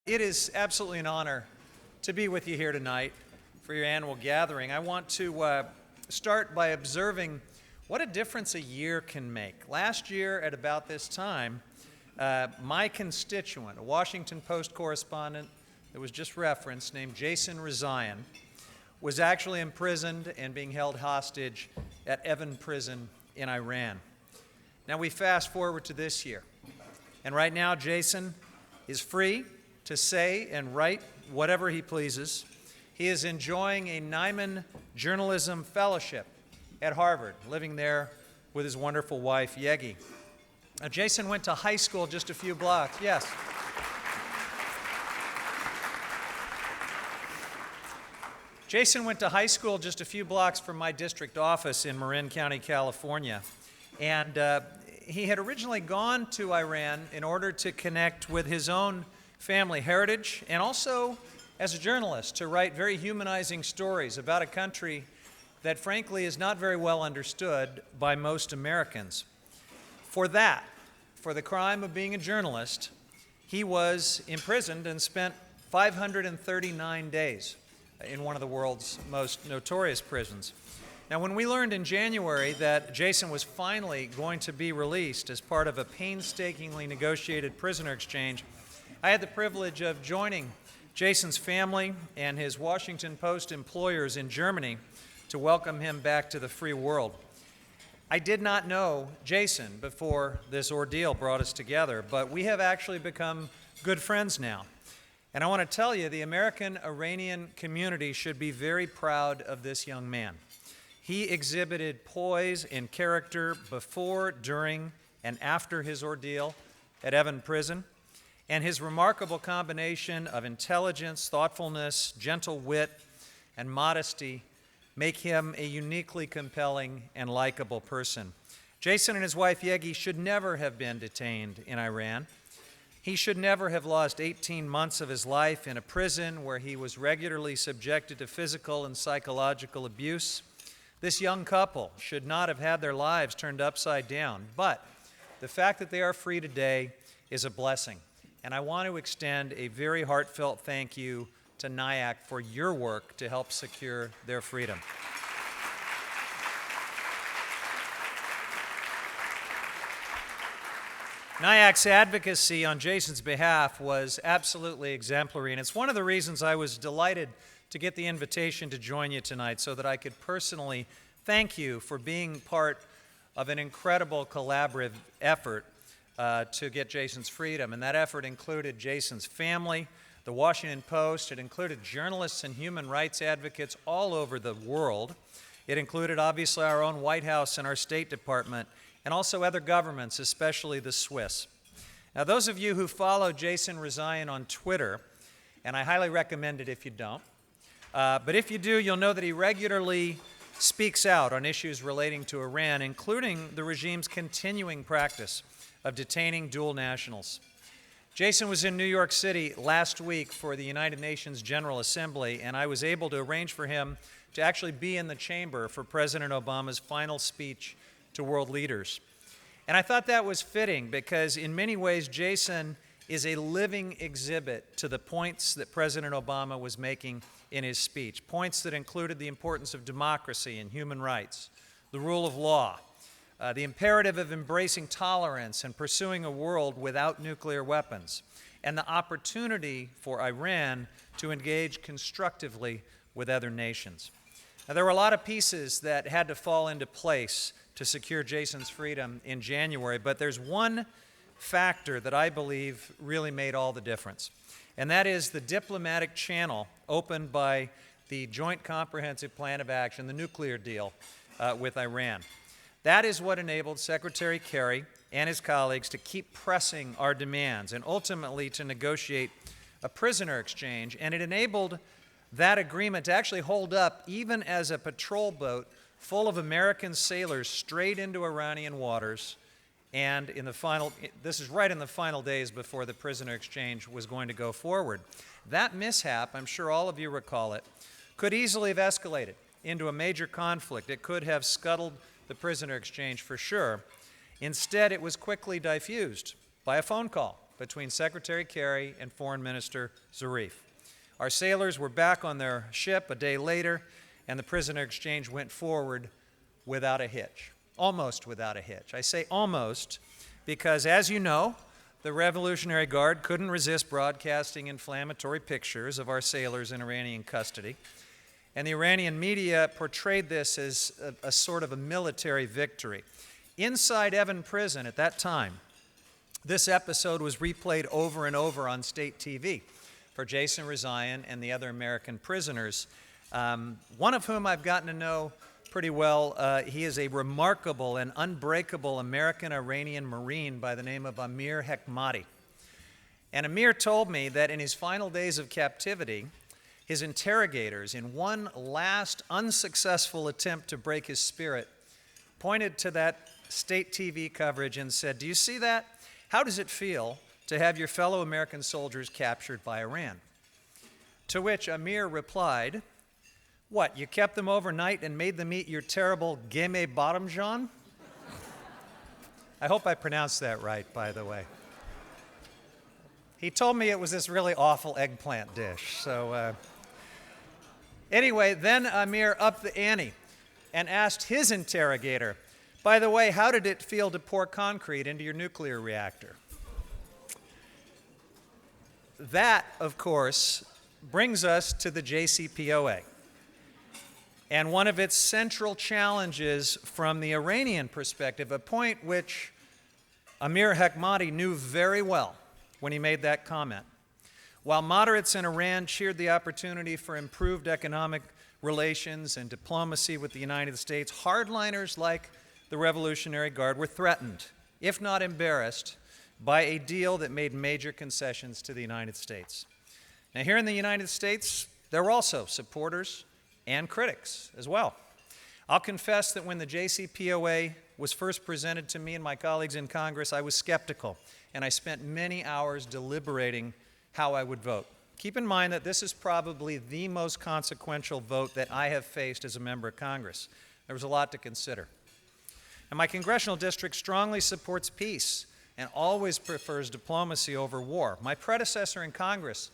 It is absolutely an honor to be with you here tonight for your annual gathering. I want to start by observing what a difference a year can make. Last year at about this time, my constituent, a Washington Post correspondent that was just referenced, named Jason Rezaian, was actually imprisoned and being held hostage at Evin Prison in Iran. Now we fast forward to this year, and right now Jason is free to say and write whatever he pleases. He is enjoying a Nyman Journalism Fellowship at Harvard, living there with his wonderful wife, Yegi. Now, Jason went to high school just a few blocks. Yes. Jason went to high school just a few blocks from my district office in Marin County, California. And he had originally gone to Iran in order to connect with his own family heritage, and also as a journalist to write very humanizing stories about a country that frankly is not very well understood by most Americans. For the crime of being a journalist, he was imprisoned and spent 539 days in one of the world's most notorious prisons. Now, when we learned in January that Jason was finally going to be released as part of a painstakingly negotiated prisoner exchange, I had the privilege of joining Jason's family and his Washington Post employers in Germany to welcome him back to the free world. I did not know Jason before this ordeal brought us together, but we have actually become good friends now. And I want to tell you, the American-Iranian community should be very proud of this young man. He exhibited poise and character before, during, and after his ordeal at Evin Prison. And his remarkable combination of intelligence, thoughtfulness, gentle wit, and modesty make him a uniquely compelling and likable person. Jason and his wife Yegi should never have been detained in Iran. He should never have lost 18 months of his life in a prison where he was regularly subjected to physical and psychological abuse. This young couple should not have had their lives turned upside down, but the fact that they are free today is a blessing. And I want to extend a very heartfelt thank you to NIAC for your work to help secure their freedom. NIAC's advocacy on Jason's behalf was absolutely exemplary, and it's one of the reasons I was delighted to get the invitation to join you tonight so that I could personally thank you for being part of an incredible collaborative effort to get Jason's freedom. And that effort included Jason's family, the Washington Post. It included journalists and human rights advocates all over the world. It included, obviously, our own White House and our State Department, and also other governments, especially the Swiss. Now, those of you who follow Jason Rezaian on Twitter, and I highly recommend it if you don't, but if you do, you'll know that he regularly speaks out on issues relating to Iran, including the regime's continuing practice of detaining dual nationals. Jason was in New York City last week for the United Nations General Assembly, and I was able to arrange for him to actually be in the chamber for President Obama's final speech to world leaders. And I thought that was fitting because in many ways Jason is a living exhibit to the points that President Obama was making in his speech, points that included the importance of democracy and human rights, the rule of law, the imperative of embracing tolerance and pursuing a world without nuclear weapons, and the opportunity for Iran to engage constructively with other nations. Now, there were a lot of pieces that had to fall into place to secure Jason's freedom in January, but there's one factor that I believe really made all the difference, and that is the diplomatic channel opened by the Joint Comprehensive Plan of Action, the nuclear deal with Iran. That is what enabled Secretary Kerry and his colleagues to keep pressing our demands and ultimately to negotiate a prisoner exchange. And it enabled that agreement to actually hold up even as a patrol boat full of American sailors strayed into Iranian waters. And this is right in the final days before the prisoner exchange was going to go forward. That mishap, I'm sure all of you recall it, could easily have escalated into a major conflict. It could have scuttled the prisoner exchange for sure. Instead, it was quickly diffused by a phone call between Secretary Kerry and Foreign Minister Zarif. Our sailors were back on their ship a day later, and the prisoner exchange went forward without a hitch, almost without a hitch. I say almost because, as you know, the Revolutionary Guard couldn't resist broadcasting inflammatory pictures of our sailors in Iranian custody, and the Iranian media portrayed this as a sort of a military victory. Inside Evin Prison at that time, this episode was replayed over and over on state TV for Jason Rezaian and the other American prisoners, one of whom I've gotten to know pretty well. He is a remarkable and unbreakable American-Iranian Marine by the name of Amir Hekmati. And Amir told me that in his final days of captivity, his interrogators, in one last unsuccessful attempt to break his spirit, pointed to that state TV coverage and said, "Do you see that? How does it feel to have your fellow American soldiers captured by Iran?" To which Amir replied, "What, you kept them overnight and made them eat your terrible geme badamjan?" I hope I pronounced that right, by the way. He told me it was this really awful eggplant dish. So anyway, then Amir upped the ante and asked his interrogator, "By the way, how did it feel to pour concrete into your nuclear reactor?" That, of course, brings us to the JCPOA and one of its central challenges from the Iranian perspective, a point which Amir Hekmati knew very well when he made that comment. While moderates in Iran cheered the opportunity for improved economic relations and diplomacy with the United States, hardliners like the Revolutionary Guard were threatened, if not embarrassed, by a deal that made major concessions to the United States. Now, here in the United States, there were also supporters and critics as well. I'll confess that when the JCPOA was first presented to me and my colleagues in Congress, I was skeptical, and I spent many hours deliberating how I would vote. Keep in mind that this is probably the most consequential vote that I have faced as a member of Congress. There was a lot to consider. And my congressional district strongly supports peace and always prefers diplomacy over war. My predecessor in Congress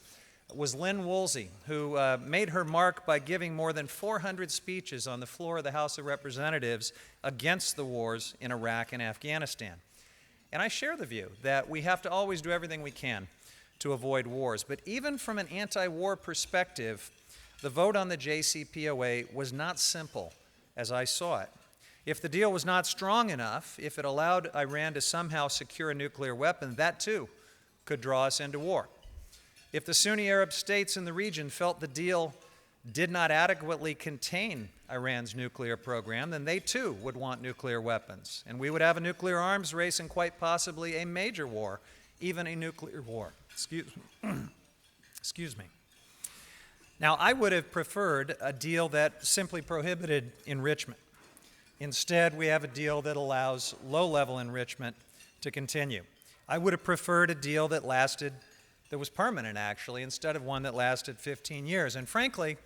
was Lynn Woolsey, who made her mark by giving more than 400 speeches on the floor of the House of Representatives against the wars in Iraq and Afghanistan. And I share the view that we have to always do everything we can to avoid wars. But even from an anti-war perspective, the vote on the JCPOA was not simple as I saw it. If the deal was not strong enough, if it allowed Iran to somehow secure a nuclear weapon, that too could draw us into war. If the Sunni Arab states in the region felt the deal did not adequately contain Iran's nuclear program, then they too would want nuclear weapons. And we would have a nuclear arms race and quite possibly a major war, even a nuclear war. Excuse me. Now, I would have preferred a deal that simply prohibited enrichment. Instead, we have a deal that allows low-level enrichment to continue. I would have preferred a deal that was permanent, actually, instead of one that lasted 15 years. And frankly,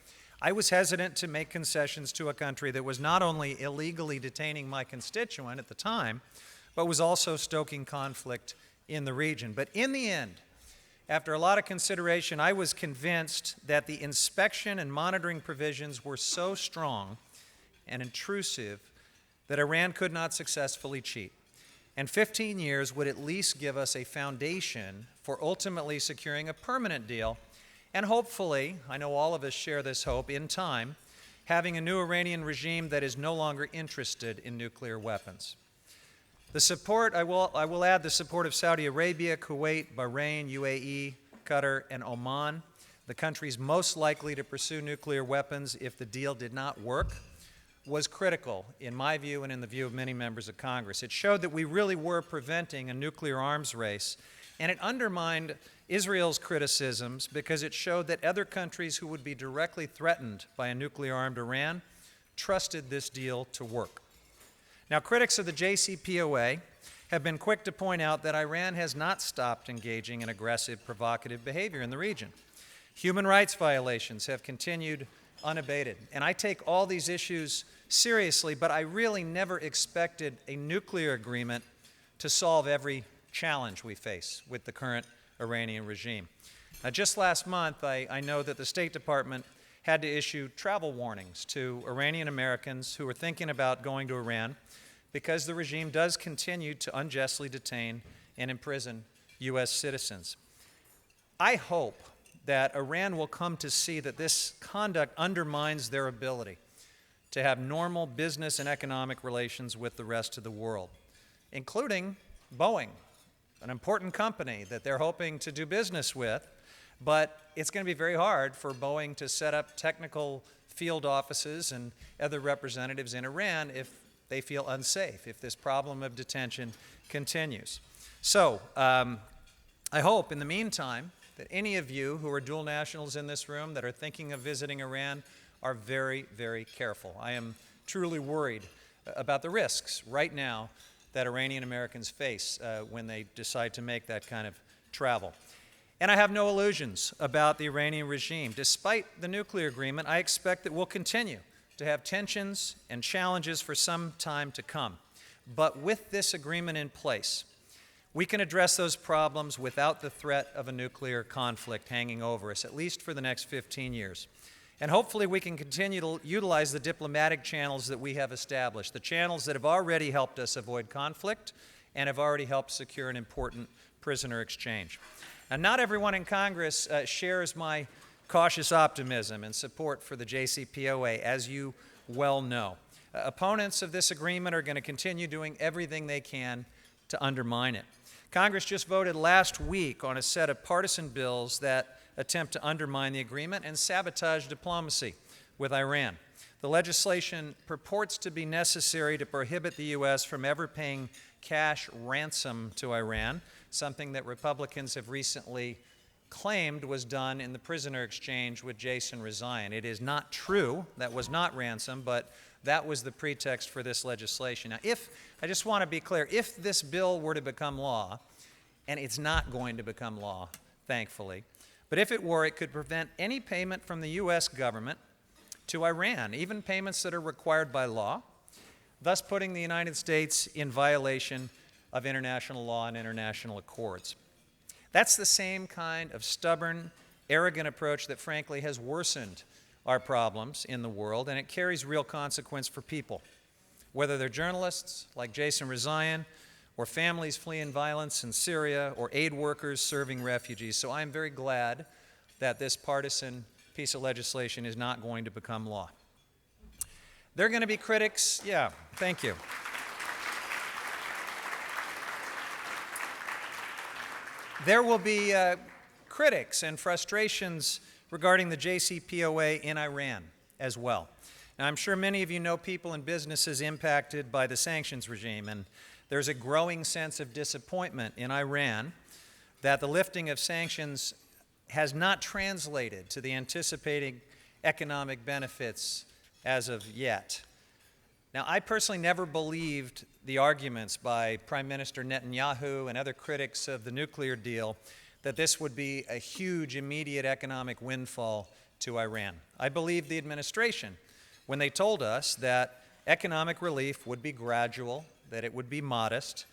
I was hesitant to make concessions to a country that was not only illegally detaining my constituent at the time, but was also stoking conflict in the region. But in the end, after a lot of consideration, I was convinced that the inspection and monitoring provisions were so strong and intrusive that Iran could not successfully cheat. And 15 years would at least give us a foundation for ultimately securing a permanent deal, and hopefully, I know all of us share this hope, in time, having a new Iranian regime that is no longer interested in nuclear weapons. The support, I will add the support of Saudi Arabia, Kuwait, Bahrain, UAE, Qatar, and Oman, the countries most likely to pursue nuclear weapons if the deal did not work, was critical, in my view and in the view of many members of Congress. It showed that we really were preventing a nuclear arms race, and it undermined Israel's criticisms because it showed that other countries who would be directly threatened by a nuclear-armed Iran trusted this deal to work. Now, critics of the JCPOA have been quick to point out that Iran has not stopped engaging in aggressive, provocative behavior in the region. Human rights violations have continued unabated. And I take all these issues seriously, but I really never expected a nuclear agreement to solve every challenge we face with the current Iranian regime. Just last month, I know that the State Department had to issue travel warnings to Iranian Americans who were thinking about going to Iran because the regime does continue to unjustly detain and imprison U.S. citizens. I hope that Iran will come to see that this conduct undermines their ability to have normal business and economic relations with the rest of the world, including Boeing, an important company that they're hoping to do business with, but it's going to be very hard for Boeing to set up technical field offices and other representatives in Iran if they feel unsafe, if this problem of detention continues. So I hope in the meantime that any of you who are dual nationals in this room that are thinking of visiting Iran are very, very careful. I am truly worried about the risks right now that Iranian Americans face when they decide to make that kind of travel. And I have no illusions about the Iranian regime. Despite the nuclear agreement, I expect that we'll continue to have tensions and challenges for some time to come. But with this agreement in place, we can address those problems without the threat of a nuclear conflict hanging over us, at least for the next 15 years. And hopefully we can continue to utilize the diplomatic channels that we have established, the channels that have already helped us avoid conflict and have already helped secure an important prisoner exchange. Now, not everyone in Congress shares my cautious optimism and support for the JCPOA, as you well know. Opponents of this agreement are going to continue doing everything they can to undermine it. Congress just voted last week on a set of partisan bills that attempt to undermine the agreement and sabotage diplomacy with Iran. The legislation purports to be necessary to prohibit the U.S. from ever paying cash ransom to Iran, something that Republicans have recently claimed was done in the prisoner exchange with Jason Rezaian. It is not true. That was not ransom, but that was the pretext for this legislation. Now, I just want to be clear, if this bill were to become law, and it's not going to become law, thankfully, but if it were, it could prevent any payment from the U.S. government to Iran, even payments that are required by law, thus putting the United States in violation of international law and international accords. That's the same kind of stubborn, arrogant approach that frankly has worsened our problems in the world, and it carries real consequence for people, whether they're journalists like Jason Rezaian, or families fleeing violence in Syria, or aid workers serving refugees. So I'm very glad that this partisan piece of legislation is not going to become law. There are going to be critics. Yeah, thank you. There will be critics and frustrations regarding the JCPOA in Iran as well. Now, I'm sure many of you know people and businesses impacted by the sanctions regime, and there's a growing sense of disappointment in Iran that the lifting of sanctions has not translated to the anticipated economic benefits as of yet. Now, I personally never believed the arguments by Prime Minister Netanyahu and other critics of the nuclear deal that this would be a huge immediate economic windfall to Iran. I believed the administration when they told us that economic relief would be gradual, that it would be modest,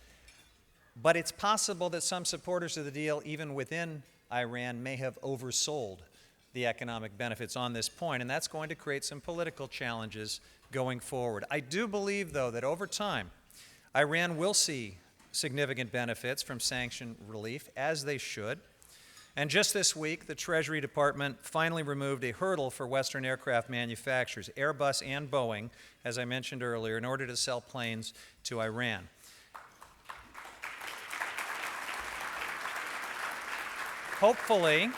but it's possible that some supporters of the deal, even within Iran, may have oversold the economic benefits on this point, and that's going to create some political challenges going forward. I do believe, though, that over time, Iran will see significant benefits from sanction relief, as they should. And just this week, the Treasury Department finally removed a hurdle for Western aircraft manufacturers, Airbus and Boeing, as I mentioned earlier, in order to sell planes to Iran. Hopefully,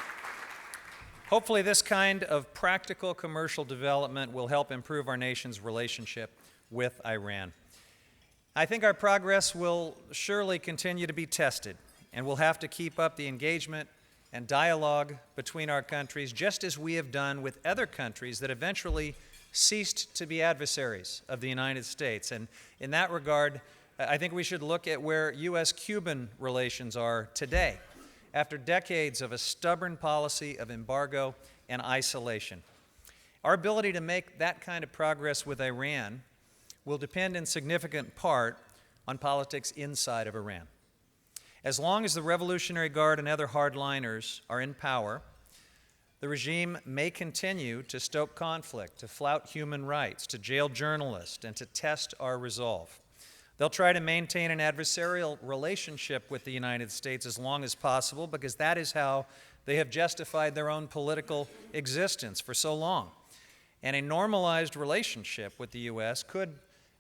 this kind of practical commercial development will help improve our nation's relationship with Iran. I think our progress will surely continue to be tested, and we'll have to keep up the engagement and dialogue between our countries, just as we have done with other countries that eventually ceased to be adversaries of the United States. And in that regard, I think we should look at where U.S.-Cuban relations are today, after decades of a stubborn policy of embargo and isolation. Our ability to make that kind of progress with Iran will depend in significant part on politics inside of Iran. As long as the Revolutionary Guard and other hardliners are in power, the regime may continue to stoke conflict, to flout human rights, to jail journalists, and to test our resolve. They'll try to maintain an adversarial relationship with the United States as long as possible because that is how they have justified their own political existence for so long. And a normalized relationship with the U.S. could,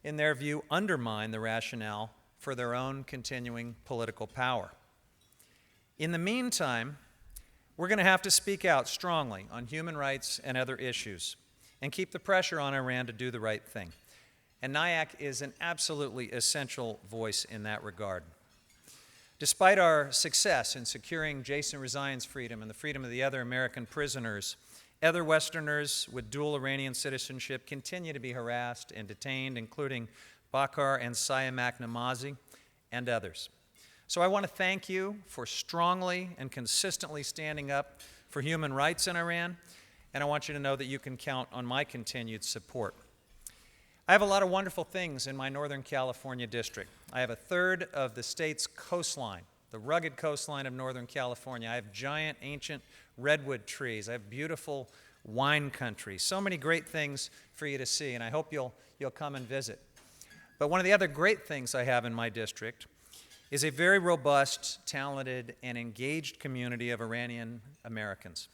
in their view, undermine the rationale for their own continuing political power. In the meantime, we're going to have to speak out strongly on human rights and other issues and keep the pressure on Iran to do the right thing. And NIAC is an absolutely essential voice in that regard. Despite our success in securing Jason Rezaian's freedom and the freedom of the other American prisoners, other Westerners with dual Iranian citizenship continue to be harassed and detained, including Bakar and Siamak Namazi and others. So I want to thank you for strongly and consistently standing up for human rights in Iran, and I want you to know that you can count on my continued support. I have a lot of wonderful things in my Northern California district. I have a third of the state's coastline, the rugged coastline of Northern California. I have giant, ancient redwood trees. I have beautiful wine country. So many great things for you to see, and I hope you'll come and visit. But one of the other great things I have in my district is a very robust, talented, and engaged community of Iranian Americans.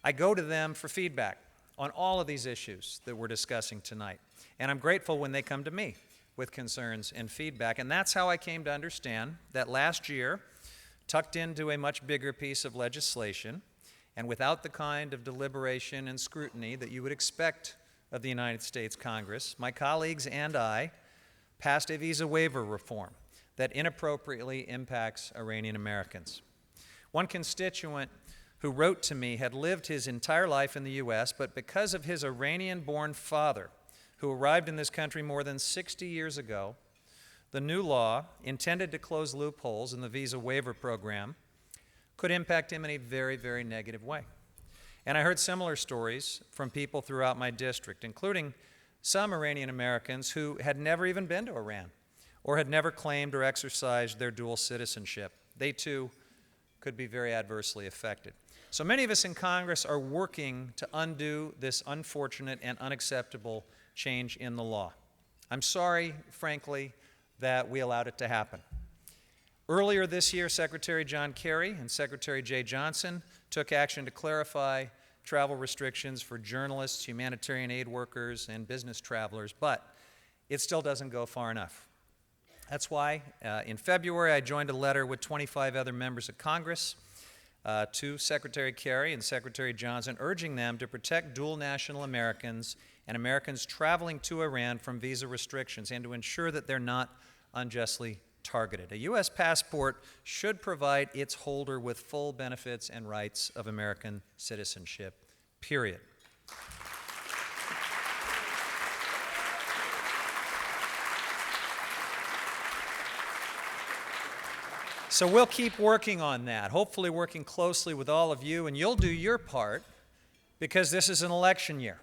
I go to them for feedback on all of these issues that we're discussing tonight. And I'm grateful when they come to me with concerns and feedback. And that's how I came to understand that last year, tucked into a much bigger piece of legislation, and without the kind of deliberation and scrutiny that you would expect of the United States Congress, my colleagues and I passed a visa waiver reform that inappropriately impacts Iranian Americans. One constituent who wrote to me had lived his entire life in the U.S., but because of his Iranian-born father, who arrived in this country more than 60 years ago, the new law, intended to close loopholes in the visa waiver program, could impact him in a very, very negative way. And I heard similar stories from people throughout my district, including some Iranian Americans who had never even been to Iran or had never claimed or exercised their dual citizenship. They too could be very adversely affected. So many of us in Congress are working to undo this unfortunate and unacceptable change in the law. I'm sorry, frankly, that we allowed it to happen. Earlier this year, Secretary John Kerry and Secretary Jay Johnson took action to clarify travel restrictions for journalists, humanitarian aid workers, and business travelers, but it still doesn't go far enough. That's why in February I joined a letter with 25 other members of Congress to Secretary Kerry and Secretary Johnson, urging them to protect dual national Americans and Americans traveling to Iran from visa restrictions and to ensure that they're not unjustly targeted. A U.S. passport should provide its holder with full benefits and rights of American citizenship, period. So we'll keep working on that, hopefully working closely with all of you, and you'll do your part because this is an election year.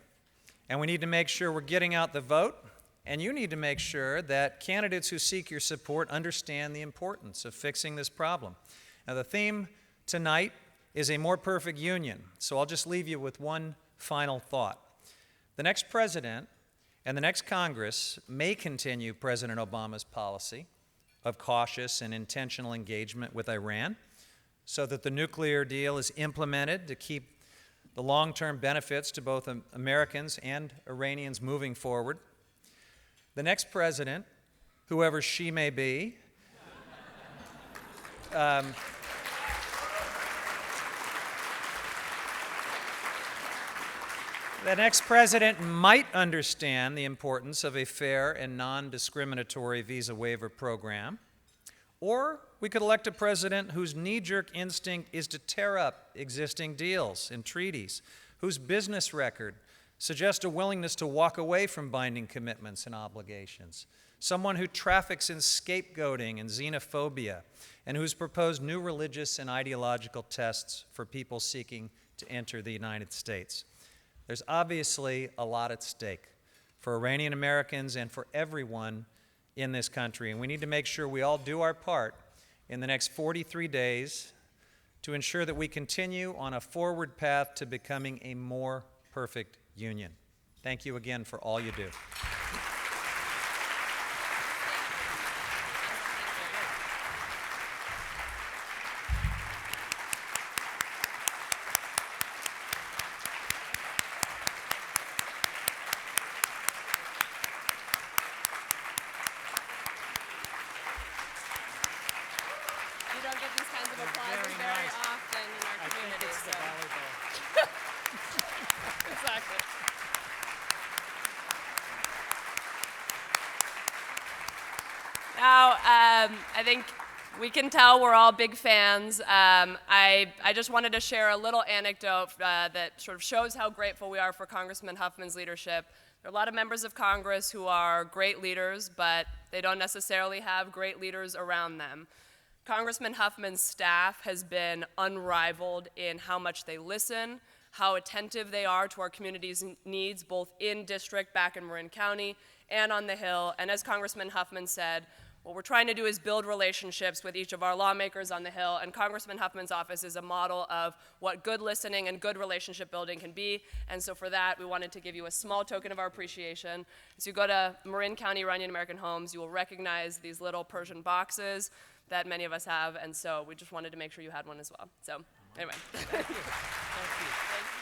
And we need to make sure we're getting out the vote, and you need to make sure that candidates who seek your support understand the importance of fixing this problem. Now, the theme tonight is a more perfect union, so I'll just leave you with one final thought. The next president and the next Congress may continue President Obama's policy of cautious and intentional engagement with Iran so that the nuclear deal is implemented to keep the long-term benefits to both Americans and Iranians moving forward. The next president, whoever she may be, the next president might understand the importance of a fair and non-discriminatory visa waiver program, or we could elect a president whose knee-jerk instinct is to tear up existing deals and treaties, whose business record suggests a willingness to walk away from binding commitments and obligations, someone who traffics in scapegoating and xenophobia, and who's proposed new religious and ideological tests for people seeking to enter the United States. There's obviously a lot at stake for Iranian Americans and for everyone in this country, and we need to make sure we all do our part in the next 43 days to ensure that we continue on a forward path to becoming a more perfect union. Thank you again for all you do. You don't get these kinds of applause very often in our community. It's the volleyball. Exactly. Now, I think we can tell we're all big fans. I just wanted to share a little anecdote that sort of shows how grateful we are for Congressman Huffman's leadership. There are a lot of members of Congress who are great leaders, but they don't necessarily have great leaders around them. Congressman Huffman's staff has been unrivaled in how much they listen, how attentive they are to our community's needs, both in district, back in Marin County, and on the Hill. And as Congressman Huffman said, what we're trying to do is build relationships with each of our lawmakers on the Hill, and Congressman Huffman's office is a model of what good listening and good relationship building can be. And so for that, we wanted to give you a small token of our appreciation. As you go to Marin County Iranian American homes, you will recognize these little Persian boxes that many of us have, and so we just wanted to make sure you had one as well. So anyway. Thank you. Thank you. Thank you.